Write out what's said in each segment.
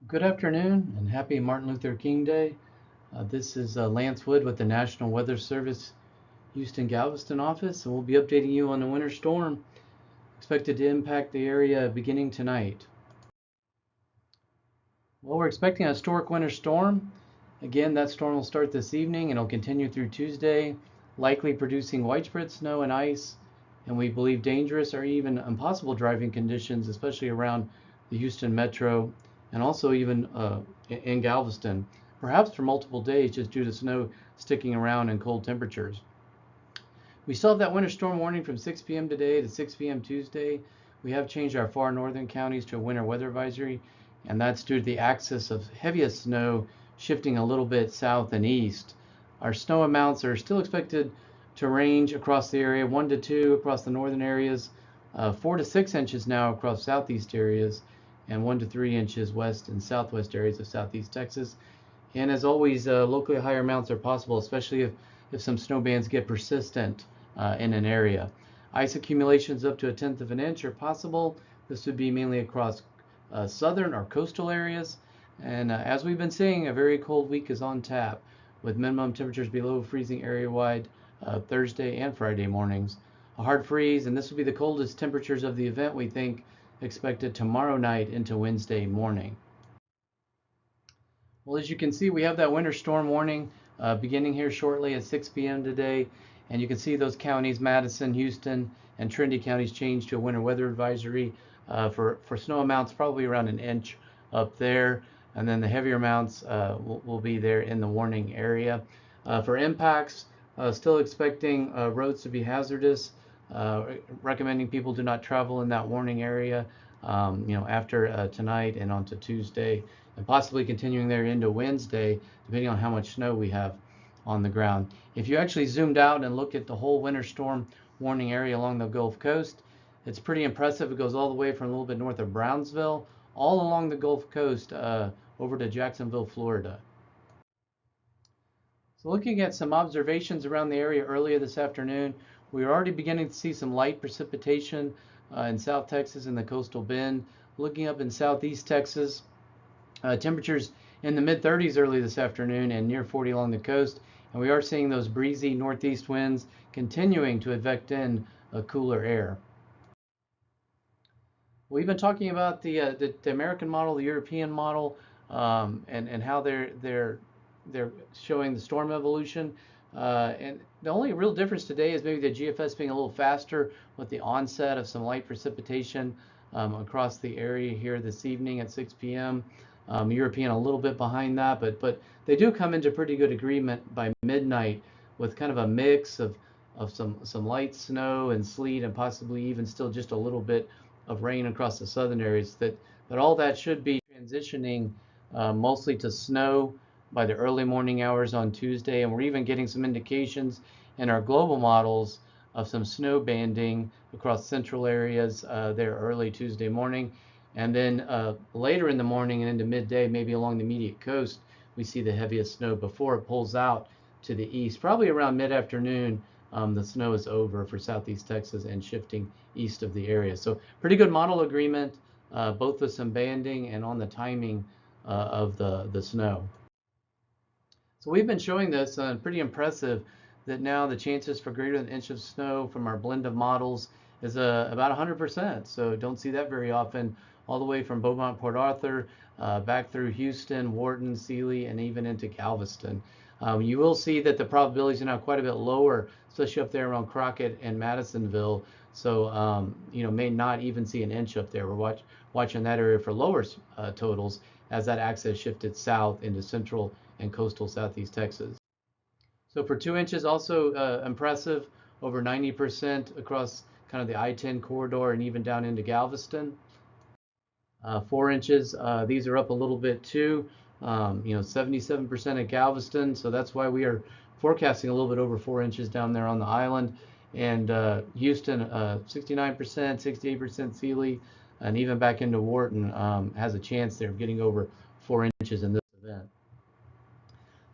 Good afternoon and happy Martin Luther King Day. This is Lance Wood with the National Weather Service Houston Galveston office, and we'll be updating you on the winter storm expected to impact the area beginning tonight. Well, we're expecting a historic winter storm. Again, that storm will start this evening and it'll continue through Tuesday, likely producing widespread snow and ice, and we believe dangerous or even impossible driving conditions, especially around the Houston metro and also even in Galveston, perhaps for multiple days just due to snow sticking around and cold temperatures. We still have that winter storm warning from 6 p.m. today to 6 p.m. Tuesday. We have changed our far northern counties to a winter weather advisory, and that's due to the axis of heaviest snow shifting a little bit south and east. Our snow amounts are still expected to range across the area 1 to 2 across the northern areas, 4 to 6 inches now across southeast areas, and 1 to 3 inches west and southwest areas of southeast Texas. And as always, locally higher amounts are possible, especially if some snow bands get persistent in an area. Ice accumulations up to 1/10 of an inch are possible. This would be mainly across southern or coastal areas. And as we've been seeing, a very cold week is on tap with minimum temperatures below freezing area-wide Thursday and Friday mornings. A hard freeze, and this will be the coldest temperatures of the event, we think, expected tomorrow night into Wednesday morning. Well, as you can see, we have that winter storm warning beginning here shortly at 6 p.m. today. And you can see those counties, Madison, Houston, and Trinity counties changed to a winter weather advisory for snow amounts probably around an inch up there. And then the heavier amounts will be there in the warning area. For impacts, still expecting roads to be hazardous, recommending people do not travel in that warning area after tonight and onto Tuesday, and possibly continuing there into Wednesday, depending on how much snow we have on the ground. If you actually zoomed out and look at the whole winter storm warning area along the Gulf Coast, it's pretty impressive. It goes all the way from a little bit north of Brownsville, all along the Gulf Coast over to Jacksonville, Florida. So looking at some observations around the area earlier this afternoon, we are already beginning to see some light precipitation in South Texas and the coastal bend. Looking up in Southeast Texas, temperatures in the mid-30s early this afternoon and near 40 along the coast. And we are seeing those breezy northeast winds continuing to advect in cooler air. We've been talking about the American model, the European model, and how they're showing the storm evolution. And the only real difference today is maybe the GFS being a little faster with the onset of some light precipitation across the area here this evening at 6 p.m. European a little bit behind that, but they do come into pretty good agreement by midnight with kind of a mix of some light snow and sleet and possibly even still just a little bit of rain across the southern areas. That all that should be transitioning mostly to snow by the early morning hours on Tuesday, and we're even getting some indications in our global models of some snow banding across central areas there early Tuesday morning. And then later in the morning and into midday, maybe along the immediate coast, we see the heaviest snow before it pulls out to the east. Probably around mid-afternoon, the snow is over for southeast Texas and shifting east of the area. So pretty good model agreement, both with some banding and on the timing of the snow. So we've been showing this, pretty impressive, that now the chances for greater than an inch of snow from our blend of models is about 100%. So don't see that very often, all the way from Beaumont, Port Arthur, back through Houston, Wharton, Sealy, and even into Galveston. You will see that the probabilities are now quite a bit lower, especially up there around Crockett and Madisonville. So may not even see an inch up there. We're watching that area for lower totals as that axis shifted south into central and coastal southeast Texas. So for 2 inches, also impressive, over 90% across kind of the I-10 corridor and even down into Galveston. 4 inches, these are up a little bit too, 77% at Galveston, so that's why we are forecasting a little bit over 4 inches down there on the island. And Houston, 69%, 68% Sealy, and even back into Wharton has a chance there of getting over 4 inches in this event.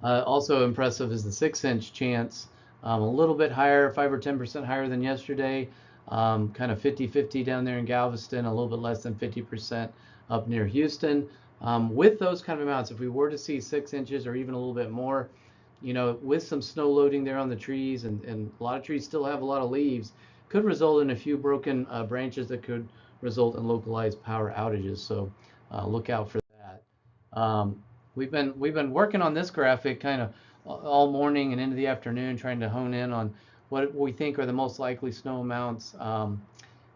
Also impressive is the 6-inch chance, a little bit higher, 5 or 10% higher than yesterday, kind of 50-50 down there in Galveston, a little bit less than 50% up near Houston. With those kind of amounts, if we were to see 6 inches or even a little bit more, with some snow loading there on the trees, and a lot of trees still have a lot of leaves, could result in a few broken branches that could result in localized power outages. So look out for that. Um, we've been working on this graphic kind of all morning and into the afternoon, trying to hone in on what we think are the most likely snow amounts.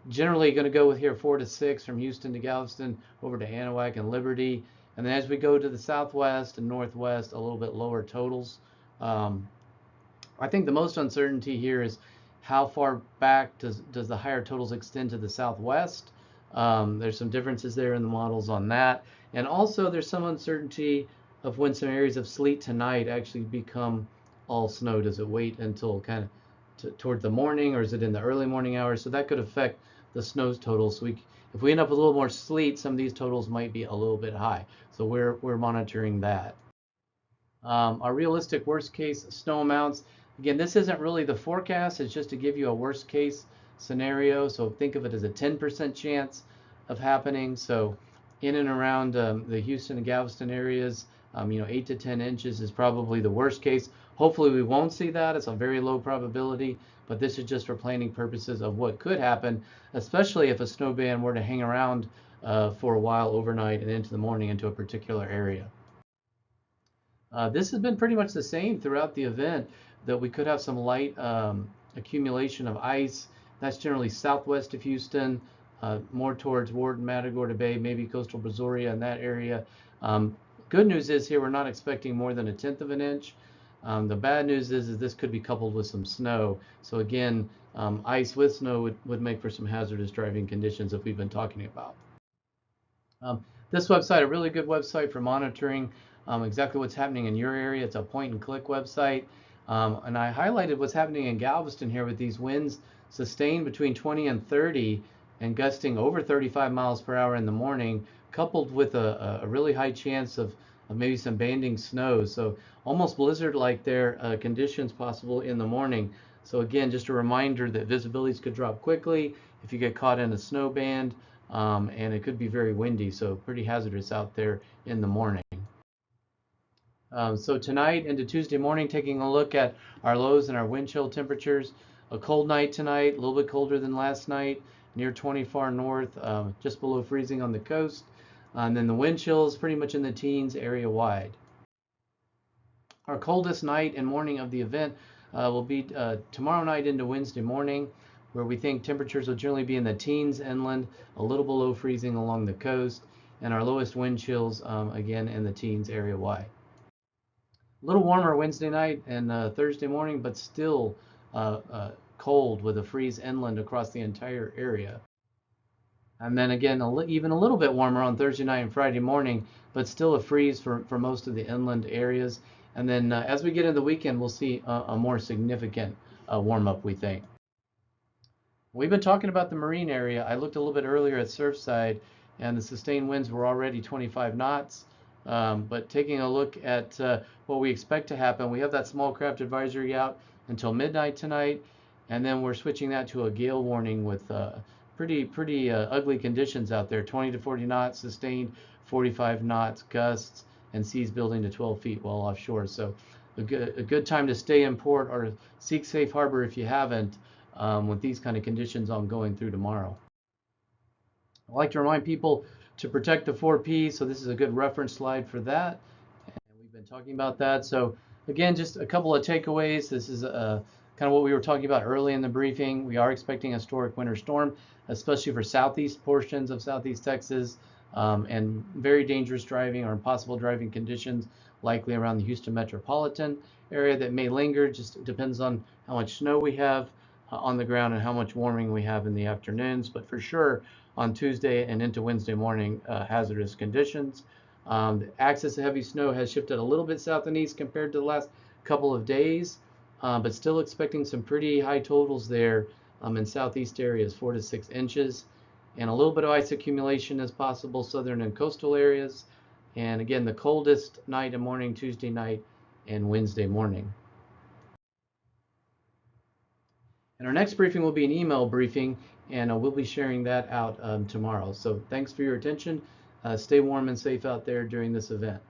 Generally going to go with here 4 to 6 from Houston to Galveston over to Anahuac and Liberty. And then as we go to the southwest and northwest, a little bit lower totals. Um, I think the most uncertainty here is how far back does the higher totals extend to the southwest. There's some differences there in the models on that. And also there's some uncertainty of when some areas of sleet tonight actually become all snow. Does it wait until kind of toward the morning, or is it in the early morning hours? So that could affect the snow totals. So if we end up with a little more sleet, some of these totals might be a little bit high. So we're monitoring that. Our realistic worst case snow amounts. Again, this isn't really the forecast. It's just to give you a worst case scenario. So think of it as a 10% chance of happening. So in and around the Houston and Galveston areas, 8 to 10 inches is probably the worst case. Hopefully we won't see that. It's a very low probability, but this is just for planning purposes of what could happen, especially if a snow band were to hang around for a while overnight and into the morning into a particular area. This has been pretty much the same throughout the event, that we could have some light accumulation of ice. That's generally southwest of Houston, more towards Ward and Matagorda Bay, maybe coastal Brazoria in that area. Good news is here we're not expecting more than 1/10 of an inch. The bad news is this could be coupled with some snow. So again, ice with snow would make for some hazardous driving conditions that we've been talking about. This website, a really good website for monitoring exactly what's happening in your area. It's a point and click website. And I highlighted what's happening in Galveston here with these winds sustained between 20 and 30 and gusting over 35 miles per hour in the morning, coupled with a really high chance of maybe some banding snow. So almost blizzard-like there conditions possible in the morning. So again, just a reminder that visibilities could drop quickly if you get caught in a snow band, and it could be very windy, so pretty hazardous out there in the morning. So tonight into Tuesday morning, taking a look at our lows and our wind chill temperatures. A cold night tonight, a little bit colder than last night, near 20 far north, just below freezing on the coast. And then the wind chills pretty much in the teens area wide. Our coldest night and morning of the event will be tomorrow night into Wednesday morning, where we think temperatures will generally be in the teens inland, a little below freezing along the coast, and our lowest wind chills again in the teens area wide. A little warmer Wednesday night and Thursday morning, but still cold with a freeze inland across the entire area. And then again, even a little bit warmer on Thursday night and Friday morning, but still a freeze for most of the inland areas. And then as we get into the weekend, we'll see a more significant warm up, we think. We've been talking about the marine area. I looked a little bit earlier at Surfside, and the sustained winds were already 25 knots. But taking a look at what we expect to happen, we have that small craft advisory out until midnight tonight, and then we're switching that to a gale warning with pretty ugly conditions out there. 20 to 40 knots sustained, 45 knots gusts, and seas building to 12 feet well offshore. So a good time to stay in port or seek safe harbor if you haven't, with these kind of conditions ongoing through tomorrow. I like to remind people to protect the 4Ps, so this is a good reference slide for that. And we've been talking about that. So again, just a couple of takeaways. This is kind of what we were talking about early in the briefing. We are expecting a historic winter storm, especially for southeast portions of southeast Texas, and very dangerous driving or impossible driving conditions likely around the Houston metropolitan area that may linger. Just depends on how much snow we have on the ground and how much warming we have in the afternoons, but for sure on Tuesday and into Wednesday morning, hazardous conditions. The axis of heavy snow has shifted a little bit south and east compared to the last couple of days, but still expecting some pretty high totals there in southeast areas, 4 to 6 inches, and a little bit of ice accumulation as possible southern and coastal areas. And again, the coldest night and morning Tuesday night and Wednesday morning. And our next briefing will be an email briefing, and we'll be sharing that out tomorrow. So thanks for your attention. Stay warm and safe out there during this event.